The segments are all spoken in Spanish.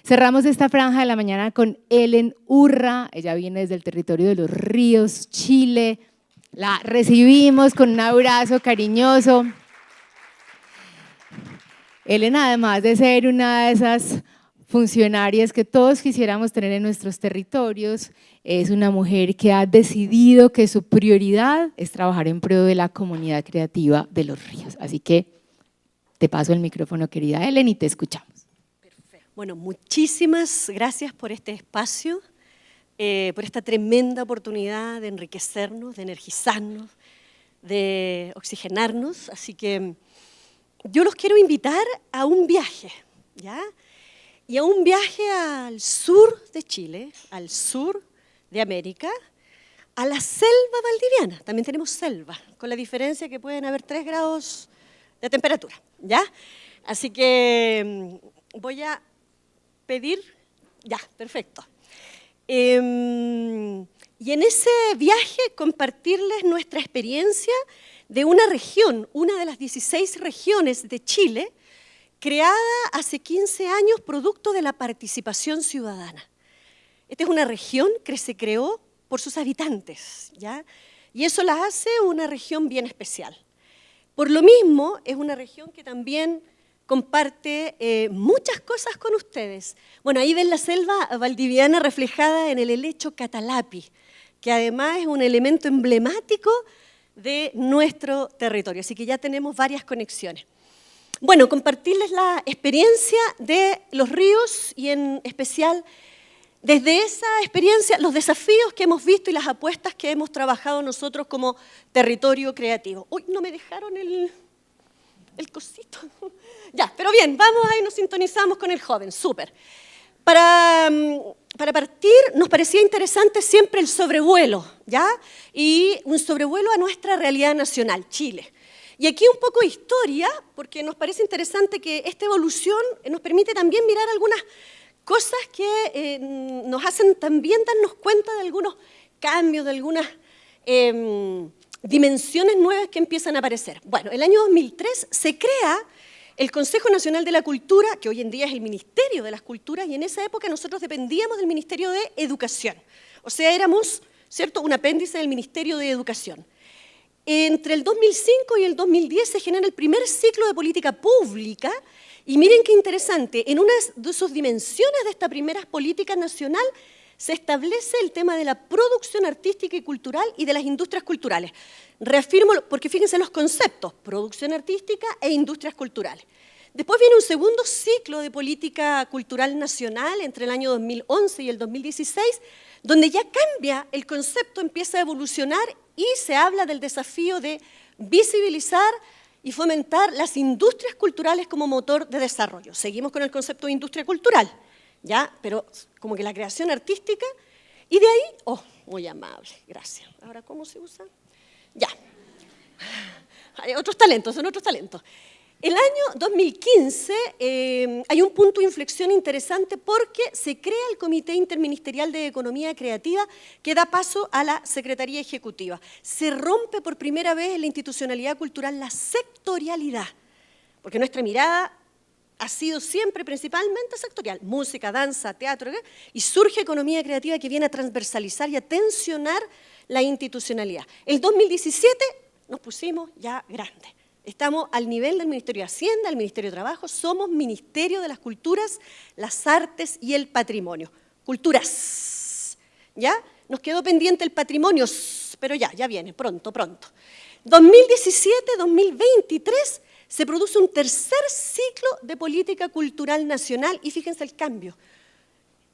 Cerramos esta franja de la mañana con Ellen Urra. Ella viene desde el territorio de Los Ríos, Chile. La recibimos con un abrazo cariñoso. Ellen, además de ser una de esas funcionarias que todos quisiéramos tener en nuestros territorios, es una mujer que ha decidido que su prioridad es trabajar en pro de la comunidad creativa de Los Ríos. Así que te paso el micrófono, querida Ellen, y te escuchamos. Perfecto. Bueno, muchísimas gracias por este espacio, por esta tremenda oportunidad de enriquecernos, de energizarnos, de oxigenarnos. Así que yo los quiero invitar a un viaje, ¿ya? Y a un viaje al sur de Chile, al sur de América, a la selva valdiviana. También tenemos selva, con la diferencia que pueden haber 3 grados de temperatura, ¿ya? Así que voy a pedir, ya, perfecto. Y en ese viaje compartirles nuestra experiencia de una región, una de las 16 regiones de Chile, creada hace 15 años producto de la participación ciudadana. Esta es una región que se creó por sus habitantes, ¿ya? Y eso la hace una región bien especial. Por lo mismo, es una región que también comparte muchas cosas con ustedes. Bueno, ahí ven la selva valdiviana reflejada en el helecho catalapi, que además es un elemento emblemático de nuestro territorio, así que ya tenemos varias conexiones. Bueno, compartirles la experiencia de Los Ríos y en especial desde esa experiencia los desafíos que hemos visto y las apuestas que hemos trabajado nosotros como territorio creativo. Uy, no me dejaron el cosito. Ya, pero bien, vamos ahí, nos sintonizamos con el joven, súper. Para partir, nos parecía interesante siempre el sobrevuelo, ¿ya? Y un sobrevuelo a nuestra realidad nacional, Chile. Y aquí un poco de historia, porque nos parece interesante que esta evolución nos permite también mirar algunas cosas que nos hacen también darnos cuenta de algunos cambios, de algunas dimensiones nuevas que empiezan a aparecer. Bueno, el año 2003 se crea el Consejo Nacional de la Cultura, que hoy en día es el Ministerio de las Culturas, y en esa época nosotros dependíamos del Ministerio de Educación. O sea, éramos, ¿cierto?, un apéndice del Ministerio de Educación. Entre el 2005 y el 2010 se genera el primer ciclo de política pública, y miren qué interesante, en una de sus dimensiones de esta primera política nacional se establece el tema de la producción artística y cultural y de las industrias culturales. Reafirmo, porque fíjense los conceptos, producción artística e industrias culturales. Después viene un segundo ciclo de política cultural nacional entre el año 2011 y el 2016, donde ya cambia el concepto, empieza a evolucionar y se habla del desafío de visibilizar y fomentar las industrias culturales como motor de desarrollo. Seguimos con el concepto de industria cultural, ¿ya? Pero como que la creación artística, y de ahí, oh, muy amable, gracias. Ahora, ¿cómo se usa? Ya. Hay otros talentos, son otros talentos. El año 2015 hay un punto de inflexión interesante porque se crea el Comité Interministerial de Economía Creativa que da paso a la Secretaría Ejecutiva. Se rompe por primera vez en la institucionalidad cultural la sectorialidad, porque nuestra mirada ha sido siempre principalmente sectorial, música, danza, teatro, y surge economía creativa que viene a transversalizar y a tensionar la institucionalidad. El 2017 nos pusimos ya grandes. Estamos al nivel del Ministerio de Hacienda, del Ministerio de Trabajo, somos Ministerio de las Culturas, las Artes y el Patrimonio. Culturas, ¿ya? Nos quedó pendiente el patrimonio, pero ya viene, pronto. 2017-2023 se produce un tercer ciclo de política cultural nacional y fíjense el cambio.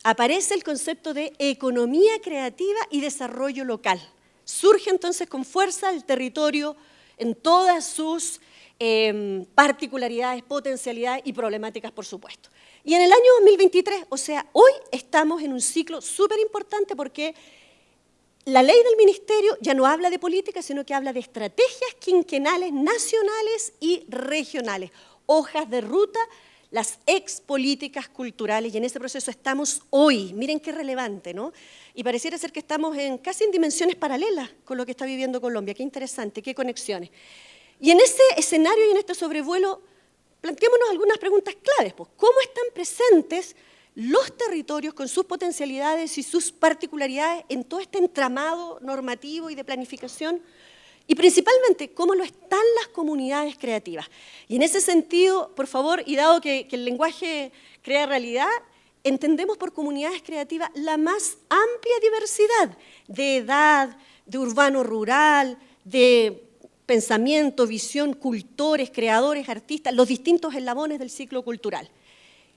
Aparece el concepto de economía creativa y desarrollo local. Surge entonces con fuerza el territorio en todas sus particularidades, potencialidades y problemáticas, por supuesto. Y en el año 2023, o sea, hoy estamos en un ciclo súper importante porque la ley del ministerio ya no habla de política, sino que habla de estrategias quinquenales nacionales y regionales, hojas de ruta, las expolíticas culturales, y en ese proceso estamos hoy. Miren qué relevante, ¿no? Y pareciera ser que estamos casi en dimensiones paralelas con lo que está viviendo Colombia. Qué interesante, qué conexiones. Y en ese escenario y en este sobrevuelo, planteémonos algunas preguntas claves. Pues, ¿cómo están presentes los territorios con sus potencialidades y sus particularidades en todo este entramado normativo y de planificación, y principalmente cómo lo están las comunidades creativas. Y en ese sentido, por favor, y dado que el lenguaje crea realidad, entendemos por comunidades creativas la más amplia diversidad de edad, de urbano-rural, de pensamiento, visión, cultores, creadores, artistas, los distintos eslabones del ciclo cultural.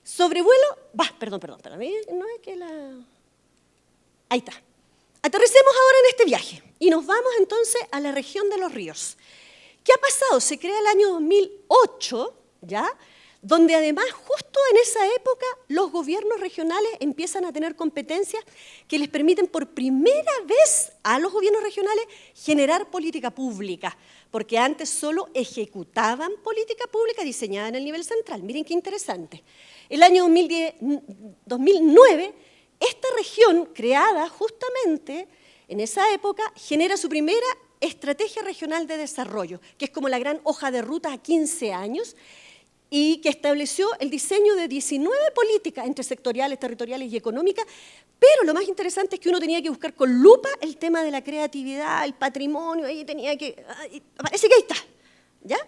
Sobrevuelo, perdón, no es que la... Ahí está. Aterricemos ahora en este viaje y nos vamos entonces a la región de los ríos. ¿Qué ha pasado? Se crea el año 2008, ¿ya?, donde además justo en esa época los gobiernos regionales empiezan a tener competencias que les permiten por primera vez a los gobiernos regionales generar política pública, porque antes solo ejecutaban política pública diseñada en el nivel central. Miren qué interesante. El año 2009, esta región, creada justamente en esa época, genera su primera estrategia regional de desarrollo, que es como la gran hoja de ruta a 15 años, y que estableció el diseño de 19 políticas entre sectoriales, territoriales y económicas, pero lo más interesante es que uno tenía que buscar con lupa el tema de la creatividad, el patrimonio, ahí tenía que... parece que ahí está, ¿ya?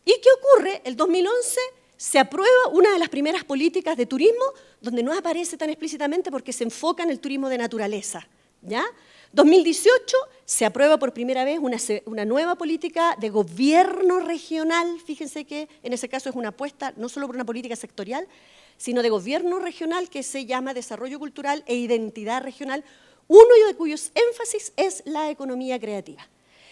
¿Y qué ocurre? El 2011 se aprueba una de las primeras políticas de turismo, donde no aparece tan explícitamente porque se enfoca en el turismo de naturaleza, ¿ya? 2018 se aprueba por primera vez una nueva política de gobierno regional. Fíjense que en ese caso es una apuesta no solo por una política sectorial, sino de gobierno regional que se llama Desarrollo Cultural e Identidad Regional, uno de cuyos énfasis es la economía creativa.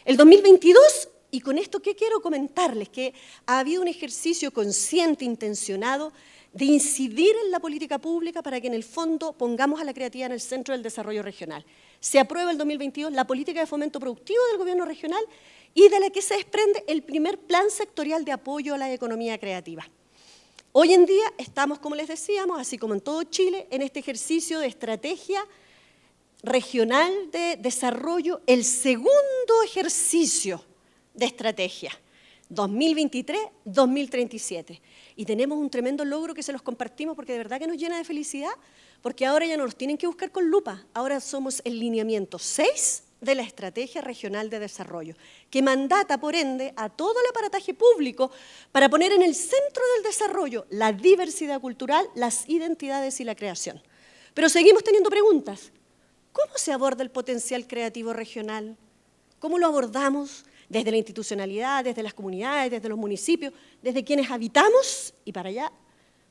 El 2022, y con esto ¿qué quiero comentarles? Que ha habido un ejercicio consciente, intencionado, de incidir en la política pública para que en el fondo pongamos a la creatividad en el centro del desarrollo regional. Se aprueba el 2022 la política de fomento productivo del gobierno regional y de la que se desprende el primer plan sectorial de apoyo a la economía creativa. Hoy en día estamos, como les decíamos, así como en todo Chile, en este ejercicio de estrategia regional de desarrollo, el segundo ejercicio de estrategia, 2023-2037. Y tenemos un tremendo logro que se los compartimos porque de verdad que nos llena de felicidad, porque ahora ya no nos tienen que buscar con lupa, ahora somos el lineamiento 6 de la Estrategia Regional de Desarrollo, que mandata, por ende, a todo el aparataje público para poner en el centro del desarrollo la diversidad cultural, las identidades y la creación. Pero seguimos teniendo preguntas. ¿Cómo se aborda el potencial creativo regional? ¿Cómo lo abordamos? Desde la institucionalidad, desde las comunidades, desde los municipios, desde quienes habitamos y para allá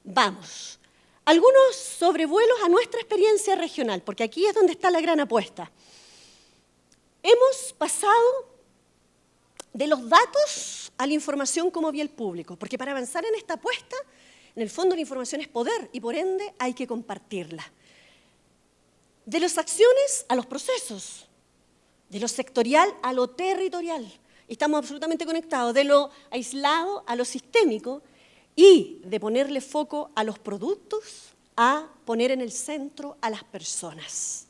vamos. Algunos sobrevuelos a nuestra experiencia regional, porque aquí es donde está la gran apuesta. Hemos pasado de los datos a la información como bien público, porque para avanzar en esta apuesta, en el fondo la información es poder y por ende hay que compartirla. De las acciones a los procesos, de lo sectorial a lo territorial. Estamos absolutamente conectados, de lo aislado a lo sistémico y de ponerle foco a los productos a poner en el centro a las personas,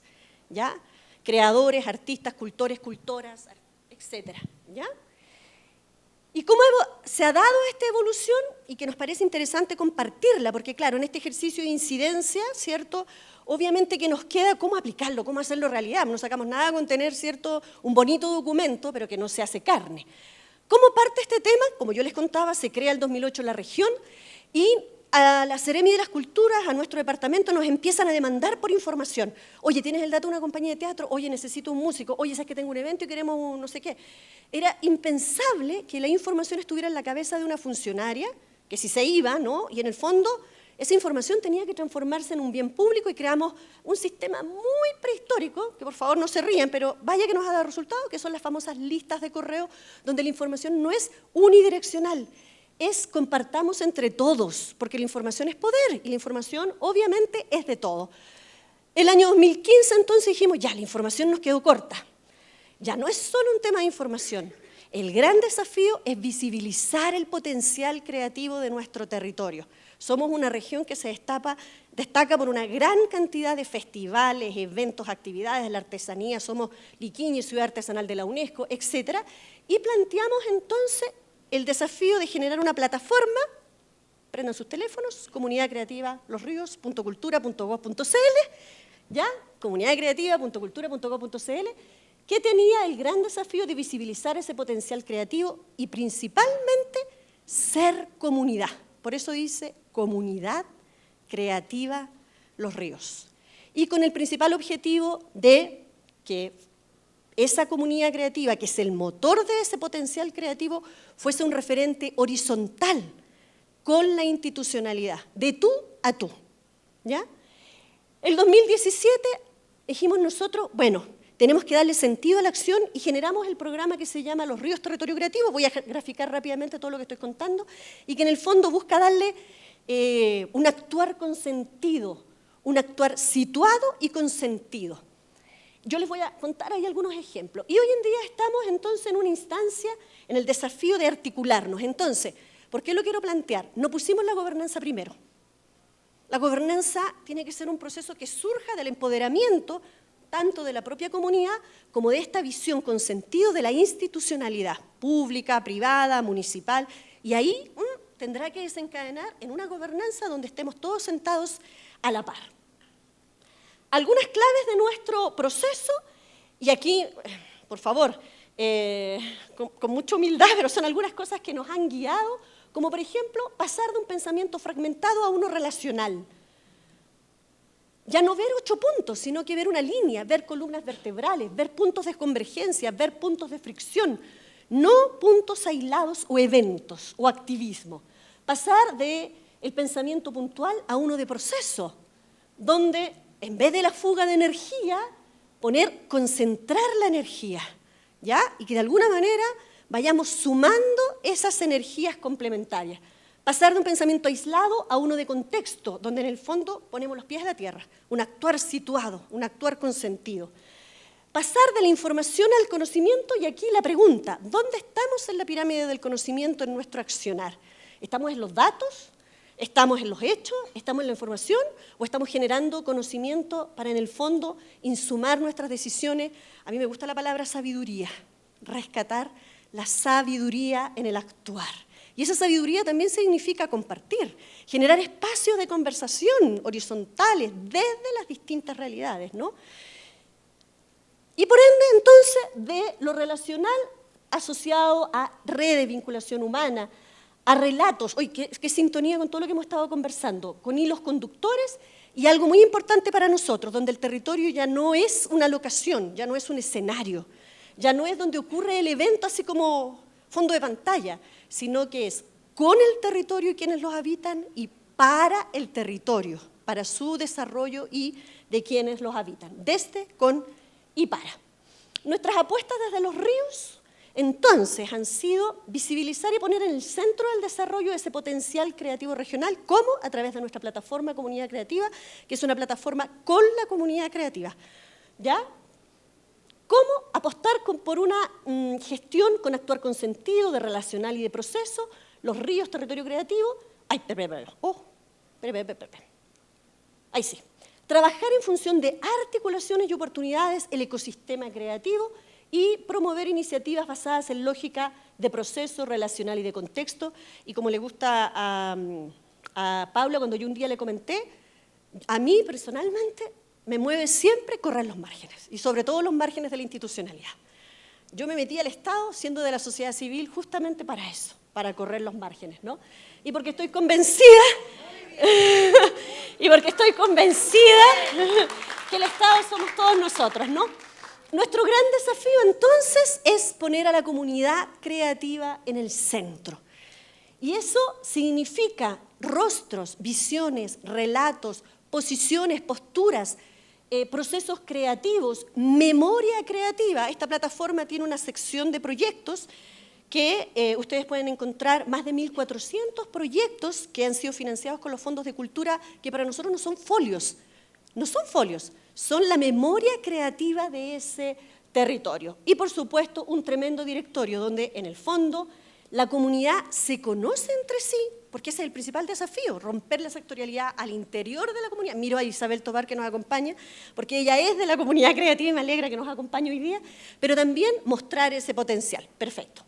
¿ya? Creadores, artistas, cultores, cultoras, etcétera, ¿ya? ¿Y cómo se ha dado esta evolución? Y que nos parece interesante compartirla, porque claro, en este ejercicio de incidencia, ¿cierto?, obviamente que nos queda cómo aplicarlo, cómo hacerlo realidad. No sacamos nada con tener, ¿cierto?, un bonito documento, pero que no se hace carne. ¿Cómo parte este tema? Como yo les contaba, se crea el 2008 la región y a la Seremi de las Culturas, a nuestro departamento, nos empiezan a demandar por información. Oye, ¿tienes el dato de una compañía de teatro? Oye, necesito un músico. Oye, ¿sabes que tengo un evento y queremos un no sé qué? Era impensable que la información estuviera en la cabeza de una funcionaria, que si se iba, ¿no? Y en el fondo, esa información tenía que transformarse en un bien público y creamos un sistema muy prehistórico, que por favor no se rían, pero vaya que nos ha dado resultados, que son las famosas listas de correo, donde la información no es unidireccional, es compartamos entre todos, porque la información es poder y la información obviamente es de todo. El año 2015 entonces dijimos, ya, la información nos quedó corta. Ya no es solo un tema de información. El gran desafío es visibilizar el potencial creativo de nuestro territorio. Somos una región que se destaca por una gran cantidad de festivales, eventos, actividades de la artesanía. Somos Liquiñe, Ciudad Artesanal de la UNESCO, etc. Y planteamos entonces el desafío de generar una plataforma prendan sus teléfonos, Comunidad Creativa losrios.cultura.gov.cl, ¿ya? comunidadcreativa.cultura.gov.cl, que tenía el gran desafío de visibilizar ese potencial creativo y principalmente ser comunidad. Por eso dice Comunidad Creativa Los Ríos. Y con el principal objetivo de que esa comunidad creativa, que es el motor de ese potencial creativo, fuese un referente horizontal con la institucionalidad, de tú a tú, ¿ya? El 2017 dijimos nosotros, bueno, tenemos que darle sentido a la acción y generamos el programa que se llama Los Ríos Territorio Creativo. Voy a graficar rápidamente todo lo que estoy contando y que en el fondo busca darle un actuar con sentido, un actuar situado y con sentido. Yo les voy a contar ahí algunos ejemplos. Y hoy en día estamos entonces en una instancia, en el desafío de articularnos. Entonces, ¿por qué lo quiero plantear? No pusimos la gobernanza primero. La gobernanza tiene que ser un proceso que surja del empoderamiento tanto de la propia comunidad como de esta visión con sentido de la institucionalidad pública, privada, municipal. Y ahí tendrá que desencadenar en una gobernanza donde estemos todos sentados a la par. Algunas claves de nuestro proceso, y aquí, por favor, con mucha humildad, pero son algunas cosas que nos han guiado, como por ejemplo, pasar de un pensamiento fragmentado a uno relacional. Ya no ver 8 puntos, sino que ver una línea, ver columnas vertebrales, ver puntos de convergencia, ver puntos de fricción, no puntos aislados o eventos o activismo. Pasar del pensamiento puntual a uno de proceso, donde en vez de la fuga de energía, concentrar la energía, ¿ya? Y que de alguna manera vayamos sumando esas energías complementarias. Pasar de un pensamiento aislado a uno de contexto, donde en el fondo ponemos los pies en la tierra, un actuar situado, un actuar con sentido. Pasar de la información al conocimiento, y aquí la pregunta, ¿dónde estamos en la pirámide del conocimiento en nuestro accionar? ¿Estamos en los datos? ¿Estamos en los hechos? ¿Estamos en la información? ¿O estamos generando conocimiento para, en el fondo, insumar nuestras decisiones? A mí me gusta la palabra sabiduría, rescatar la sabiduría en el actuar. Y esa sabiduría también significa compartir, generar espacios de conversación horizontales desde las distintas realidades, ¿no? Y por ende, entonces, de lo relacional asociado a redes de vinculación humana, a relatos, oye, qué sintonía con todo lo que hemos estado conversando, con hilos conductores y algo muy importante para nosotros, donde el territorio ya no es una locación, ya no es un escenario, ya no es donde ocurre el evento así como fondo de pantalla, sino que es con el territorio y quienes los habitan y para el territorio, para su desarrollo y de quienes los habitan, desde, con y para. Nuestras apuestas desde los ríos, entonces, han sido visibilizar y poner en el centro del desarrollo ese potencial creativo regional, como a través de nuestra plataforma Comunidad Creativa, que es una plataforma con la comunidad creativa, ¿ya? ¿Cómo apostar por una gestión con actuar con sentido, de relacional y de proceso? Los ríos, territorio creativo. Ay, ahí sí. Trabajar en función de articulaciones y oportunidades el ecosistema creativo y promover iniciativas basadas en lógica de proceso, relacional y de contexto. Y como le gusta a Paula, cuando yo un día le comenté, a mí personalmente me mueve siempre correr los márgenes, y sobre todo los márgenes de la institucionalidad. Yo me metí al Estado, siendo de la sociedad civil, justamente para eso, para correr los márgenes, ¿no? Y porque estoy convencida, que el Estado somos todos nosotros, ¿no? Nuestro gran desafío, entonces, es poner a la comunidad creativa en el centro. Y eso significa rostros, visiones, relatos, posiciones, posturas, procesos creativos, memoria creativa. Esta plataforma tiene una sección de proyectos que ustedes pueden encontrar más de 1.400 proyectos que han sido financiados con los fondos de cultura, que para nosotros no son folios, son la memoria creativa de ese territorio. Y por supuesto un tremendo directorio donde en el fondo la comunidad se conoce entre sí, porque ese es el principal desafío, romper la sectorialidad al interior de la comunidad. Miro a Isabel Tobar que nos acompaña, porque ella es de la comunidad creativa y me alegra que nos acompañe hoy día, pero también mostrar ese potencial. Perfecto.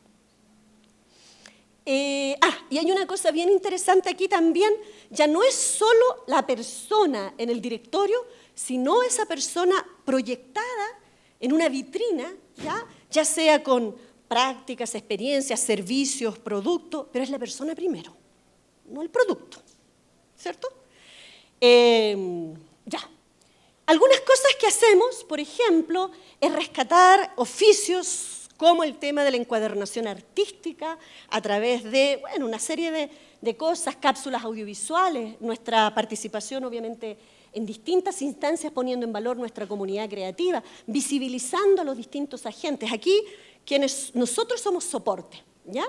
Y hay una cosa bien interesante aquí también, ya no es solo la persona en el directorio, sino esa persona proyectada en una vitrina, ya sea con prácticas, experiencias, servicios, productos, pero es la persona primero, no el producto, ¿cierto? Ya. Algunas cosas que hacemos, por ejemplo, es rescatar oficios como el tema de la encuadernación artística a través de, bueno, una serie de cosas, cápsulas audiovisuales, nuestra participación obviamente en distintas instancias poniendo en valor nuestra comunidad creativa, visibilizando a los distintos agentes. Aquí, nosotros somos soporte, ¿ya?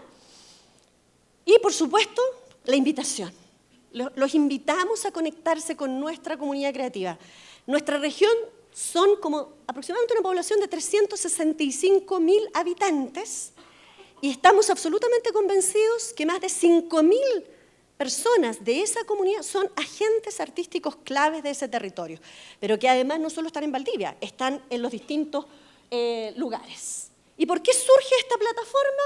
Y, por supuesto, la invitación. Los invitamos a conectarse con nuestra comunidad creativa. Nuestra región son como aproximadamente una población de 365.000 habitantes y estamos absolutamente convencidos que más de 5.000 personas de esa comunidad son agentes artísticos claves de ese territorio, pero que además no solo están en Valdivia, están en los distintos lugares. ¿Y por qué surge esta plataforma?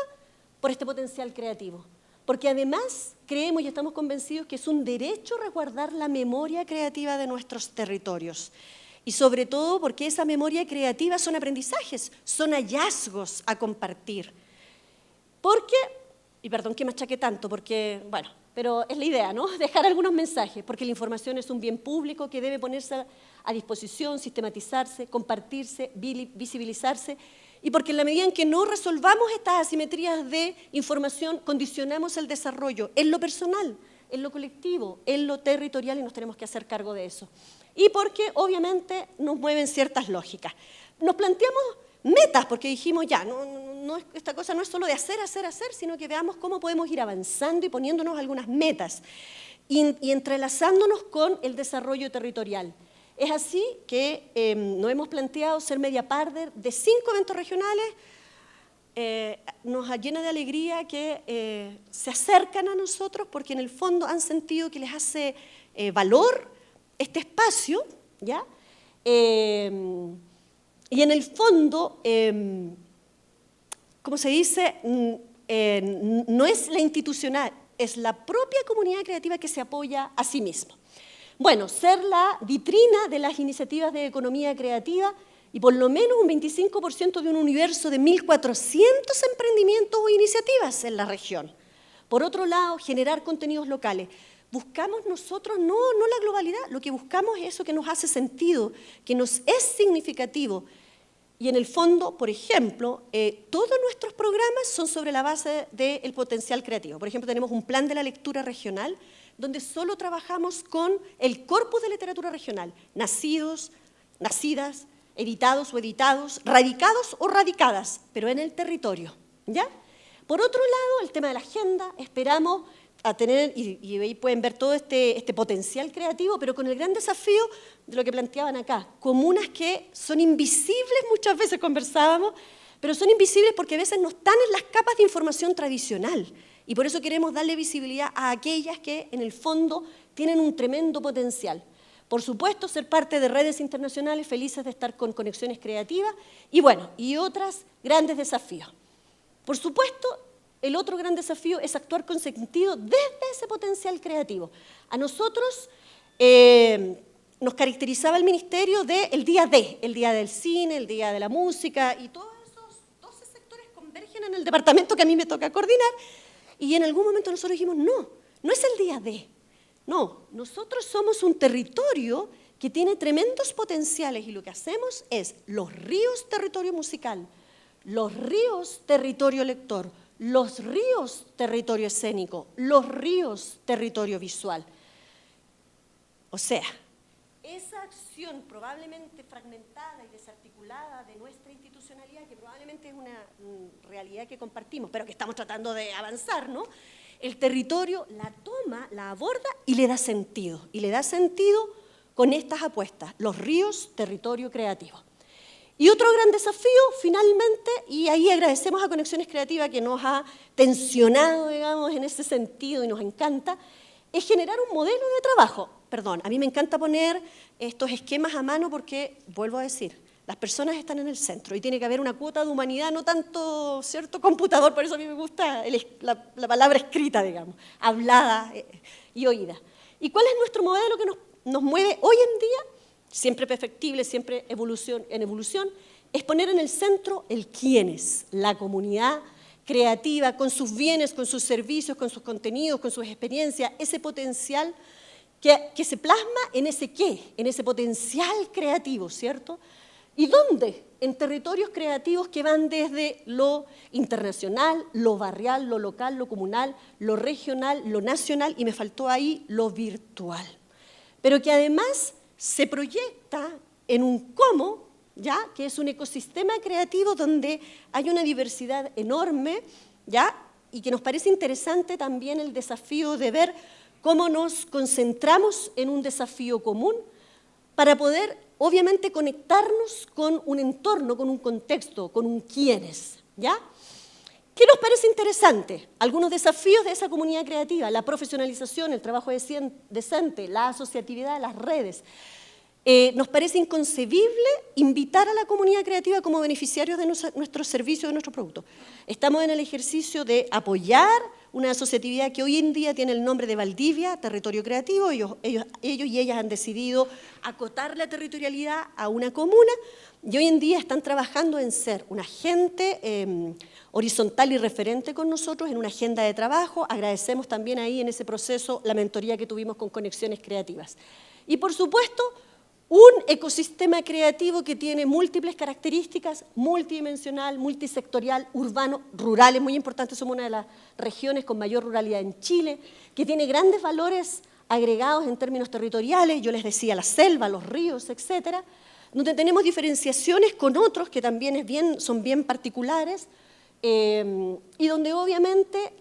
Por este potencial creativo. Porque además creemos y estamos convencidos que es un derecho resguardar la memoria creativa de nuestros territorios. Y sobre todo porque esa memoria creativa son aprendizajes, son hallazgos a compartir. Porque, y perdón que machaque tanto, porque, bueno, pero es la idea, ¿no? Dejar algunos mensajes, porque la información es un bien público que debe ponerse a disposición, sistematizarse, compartirse, visibilizarse, y porque en la medida en que no resolvamos estas asimetrías de información, condicionamos el desarrollo en lo personal, en lo colectivo, en lo territorial, y nos tenemos que hacer cargo de eso. Y porque obviamente nos mueven ciertas lógicas. Nos planteamos metas, porque dijimos ya, esta cosa no es solo de hacer, sino que veamos cómo podemos ir avanzando y poniéndonos algunas metas y entrelazándonos con el desarrollo territorial. Es así que nos hemos planteado ser media partner de 5 eventos regionales. Nos llena de alegría que se acercan a nosotros porque en el fondo han sentido que les hace valor este espacio, ¿ya? Y en el fondo, como se dice, no es la institucional, es la propia comunidad creativa que se apoya a sí misma. Bueno, ser la vitrina de las iniciativas de economía creativa y por lo menos un 25% de un universo de 1.400 emprendimientos o iniciativas en la región. Por otro lado, generar contenidos locales. Buscamos nosotros no la globalidad, lo que buscamos es eso que nos hace sentido, que nos es significativo. Y en el fondo, por ejemplo, todos nuestros programas son sobre la base del potencial creativo. Por ejemplo, tenemos un plan de la lectura regional, donde solo trabajamos con el corpus de literatura regional, nacidos, nacidas, editados o editados, radicados o radicadas, pero en el territorio, ¿ya? Por otro lado, el tema de la agenda, esperamos a tener, y ahí pueden ver todo este potencial creativo, pero con el gran desafío de lo que planteaban acá, comunas que son invisibles, muchas veces conversábamos, pero son invisibles porque a veces no están en las capas de información tradicional, y por eso queremos darle visibilidad a aquellas que en el fondo tienen un tremendo potencial. Por supuesto, ser parte de redes internacionales, felices de estar con conexiones creativas, y bueno, y otros grandes desafíos. Por supuesto, el otro gran desafío es actuar con sentido desde ese potencial creativo. A nosotros nos caracterizaba el Ministerio del Día D, el Día del Cine, el Día de la Música, y todos esos 12 sectores convergen en el departamento que a mí me toca coordinar, y en algún momento nosotros dijimos, no es el Día D, no, nosotros somos un territorio que tiene tremendos potenciales, y lo que hacemos es los ríos territorio musical, los ríos territorio lector, los ríos territorio escénico, los ríos territorio visual. O sea, esa acción probablemente fragmentada y desarticulada de nuestra institucionalidad, que probablemente es una realidad que compartimos, pero que estamos tratando de avanzar, ¿no? El territorio la toma, la aborda y le da sentido. Y le da sentido con estas apuestas, los ríos territorio creativo. Y otro gran desafío, finalmente, y ahí agradecemos a Conexiones Creativas que nos ha tensionado, digamos, en ese sentido y nos encanta, es generar un modelo de trabajo. Perdón, a mí me encanta poner estos esquemas a mano porque, vuelvo a decir, Las personas están en el centro y tiene que haber una cuota de humanidad, no tanto, ¿cierto?, computador, por eso a mí me gusta la palabra escrita, digamos, hablada y oída. ¿Y cuál es nuestro modelo que nos mueve hoy en día? Siempre perfectible, siempre en evolución, es poner en el centro el quiénes, la comunidad creativa, con sus bienes, con sus servicios, con sus contenidos, con sus experiencias, ese potencial que se plasma en ese qué, en ese potencial creativo, ¿cierto? ¿Y dónde? En territorios creativos que van desde lo internacional, lo barrial, lo local, lo comunal, lo regional, lo nacional, y me faltó ahí lo virtual. Pero que además se proyecta en un cómo, ¿ya?, que es un ecosistema creativo donde hay una diversidad enorme, ¿ya?, y que nos parece interesante también el desafío de ver cómo nos concentramos en un desafío común para poder, obviamente, conectarnos con un entorno, con un contexto, con un quiénes, ¿ya? ¿Qué nos parece interesante? Algunos desafíos de esa comunidad creativa: la profesionalización, el trabajo decente, la asociatividad, las redes. Nos parece inconcebible invitar a la comunidad creativa como beneficiarios de nuestros servicios, de nuestros productos. Estamos en el ejercicio de apoyar una asociatividad que hoy en día tiene el nombre de Valdivia, Territorio Creativo. Ellos y ellas han decidido acotar la territorialidad a una comuna y hoy en día están trabajando en ser un agente horizontal y referente con nosotros en una agenda de trabajo. Agradecemos también ahí en ese proceso la mentoría que tuvimos con Conexiones Creativas. Y por supuesto, un ecosistema creativo que tiene múltiples características, multidimensional, multisectorial, urbano, rural, es muy importante, somos una de las regiones con mayor ruralidad en Chile, que tiene grandes valores agregados en términos territoriales, yo les decía la selva, los ríos, etcétera, donde tenemos diferenciaciones con otros que también son bien particulares, y donde obviamente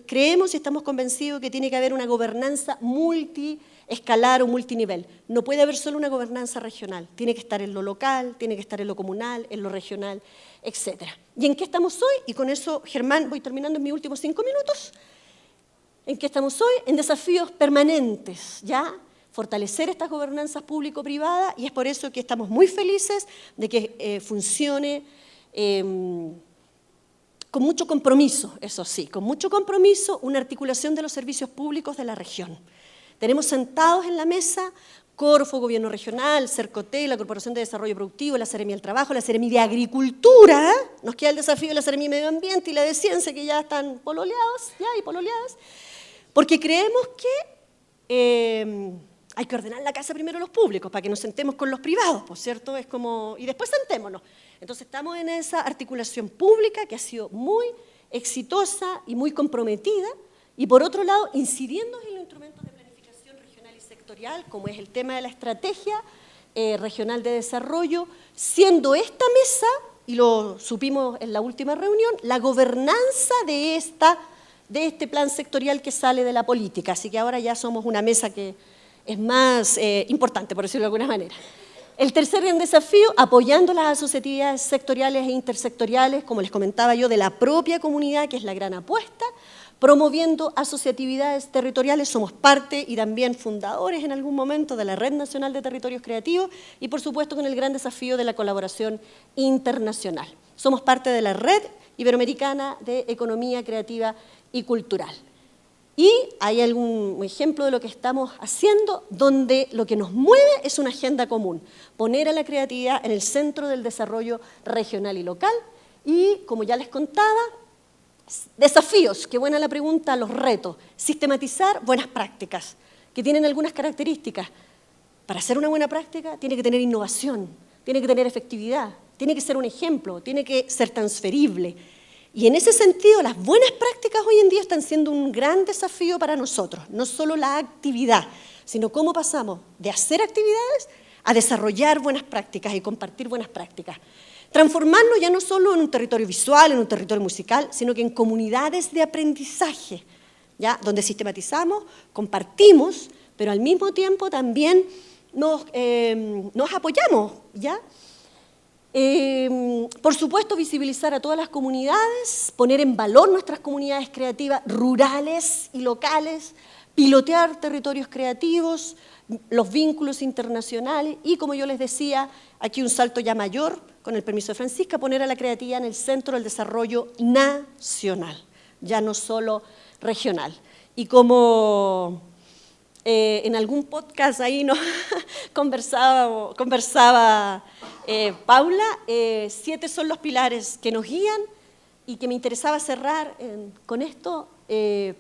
creemos y estamos convencidos que tiene que haber una gobernanza multiescalar o multinivel. No puede haber solo una gobernanza regional, tiene que estar en lo local, tiene que estar en lo comunal, en lo regional, etc. ¿Y en qué estamos hoy? Y con eso, Germán, voy terminando en mis últimos 5 minutos. ¿En qué estamos hoy? En desafíos permanentes, ¿ya? Fortalecer estas gobernanzas público-privadas, y es por eso que estamos muy felices de que funcione con mucho compromiso, eso sí, con mucho compromiso, una articulación de los servicios públicos de la región. Tenemos sentados en la mesa Corfo, Gobierno Regional, Cercoté, la Corporación de Desarrollo Productivo, la Seremía del Trabajo, la Seremía de Agricultura. Nos queda el desafío de la Seremía de Medio Ambiente y la de Ciencia, que ya están pololeados, porque creemos que hay que ordenar la casa primero los públicos para que nos sentemos con los privados, ¿por cierto? Es como, y después sentémonos. Entonces estamos en esa articulación pública que ha sido muy exitosa y muy comprometida, y por otro lado, incidiendo en los instrumentos de planificación regional y sectorial, como es el tema de la estrategia regional de desarrollo, siendo esta mesa, y lo supimos en la última reunión, la gobernanza de este plan sectorial que sale de la política. Así que ahora ya somos una mesa que es más importante, por decirlo de alguna manera. El tercer gran desafío, apoyando las asociatividades sectoriales e intersectoriales, como les comentaba yo, de la propia comunidad, que es la gran apuesta, promoviendo asociatividades territoriales, somos parte y también fundadores en algún momento de la Red Nacional de Territorios Creativos, y por supuesto con el gran desafío de la colaboración internacional. Somos parte de la Red Iberoamericana de Economía Creativa y Cultural. Y hay algún ejemplo de lo que estamos haciendo, donde lo que nos mueve es una agenda común, poner a la creatividad en el centro del desarrollo regional y local. Y, como ya les contaba, desafíos, qué buena la pregunta, los retos. Sistematizar buenas prácticas, que tienen algunas características. Para hacer una buena práctica tiene que tener innovación, tiene que tener efectividad, tiene que ser un ejemplo, tiene que ser transferible. Y en ese sentido, las buenas prácticas hoy en día están siendo un gran desafío para nosotros, no solo la actividad, sino cómo pasamos de hacer actividades a desarrollar buenas prácticas y compartir buenas prácticas. Transformarnos ya no solo en un territorio visual, en un territorio musical, sino que en comunidades de aprendizaje, ¿ya? Donde sistematizamos, compartimos, pero al mismo tiempo también nos apoyamos, ¿ya? Por supuesto, visibilizar a todas las comunidades, poner en valor nuestras comunidades creativas rurales y locales, pilotear territorios creativos, los vínculos internacionales y, como yo les decía, aquí un salto ya mayor, con el permiso de Francisca, poner a la creatividad en el centro del desarrollo nacional, ya no solo regional. Y como en algún podcast ahí ¿no? conversaba Paula, 7 son los pilares que nos guían y que me interesaba cerrar con esto,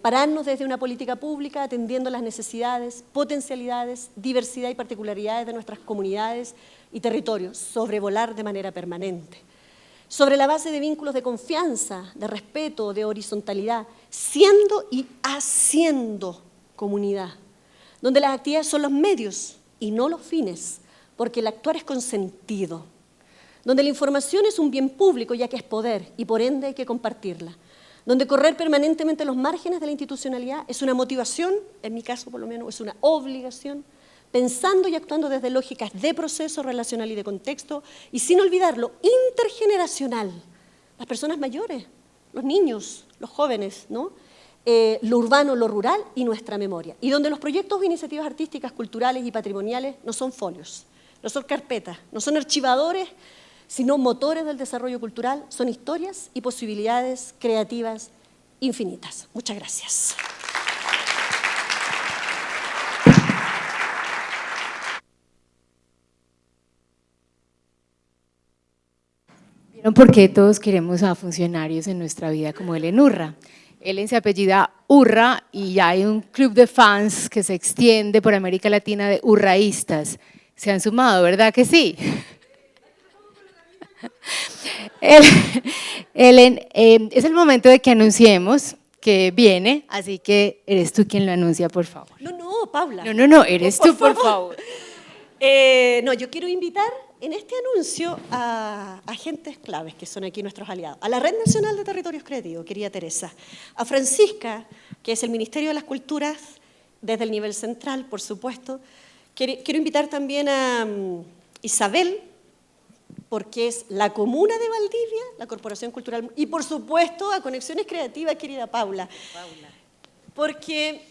pararnos desde una política pública atendiendo las necesidades, potencialidades, diversidad y particularidades de nuestras comunidades y territorios, sobrevolar de manera permanente. Sobre la base de vínculos de confianza, de respeto, de horizontalidad, siendo y haciendo comunidad, donde las actividades son los medios y no los fines, porque el actuar es con sentido, donde la información es un bien público ya que es poder y por ende hay que compartirla, donde correr permanentemente los márgenes de la institucionalidad es una motivación, en mi caso por lo menos es una obligación, pensando y actuando desde lógicas de proceso relacional y de contexto, y sin olvidar lo intergeneracional, las personas mayores, los niños, los jóvenes, ¿no? Lo urbano, lo rural y nuestra memoria. Y donde los proyectos o iniciativas artísticas, culturales y patrimoniales no son folios, no son carpetas, no son archivadores, sino motores del desarrollo cultural, son historias y posibilidades creativas infinitas. Muchas gracias. ¿Vieron por qué todos queremos a funcionarios en nuestra vida como Helen Urra? Helen se apellida Urra y ya hay un club de fans que se extiende por América Latina de urraístas. Se han sumado, ¿verdad que sí? Helen, es el momento de que anunciemos que viene, así que eres tú quien lo anuncia, por favor. No, Paula. No, eres tú, por favor. No, yo quiero invitar en este anuncio a agentes claves que son aquí nuestros aliados, a la Red Nacional de Territorios Creativos, querida Teresa, a Francisca, que es el Ministerio de las Culturas, desde el nivel central, por supuesto. Quiero invitar también a Isabel, porque es la Comuna de Valdivia, la Corporación Cultural, y por supuesto a Conexiones Creativas, querida Paula. Porque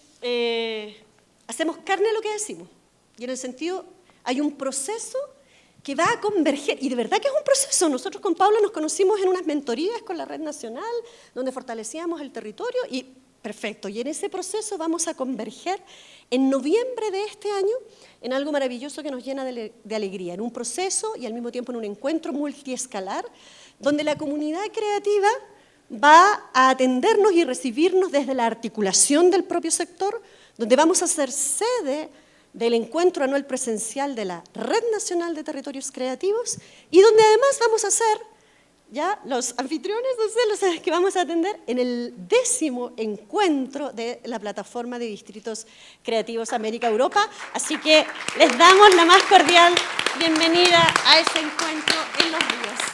hacemos carne a lo que decimos, y en el sentido hay un proceso que va a converger, y de verdad que es un proceso. Nosotros con Paula nos conocimos en unas mentorías con la Red Nacional, donde fortalecíamos el territorio, y perfecto, y en ese proceso vamos a converger en noviembre de este año en algo maravilloso que nos llena de alegría, en un proceso y al mismo tiempo en un encuentro multiescalar, donde la comunidad creativa va a atendernos y recibirnos desde la articulación del propio sector, donde vamos a ser sede del encuentro anual presencial de la Red Nacional de Territorios Creativos y donde además vamos a ser ya los anfitriones, los que vamos a atender en el 10º encuentro de la Plataforma de Distritos Creativos América-Europa. Así que les damos la más cordial bienvenida a ese encuentro en los días.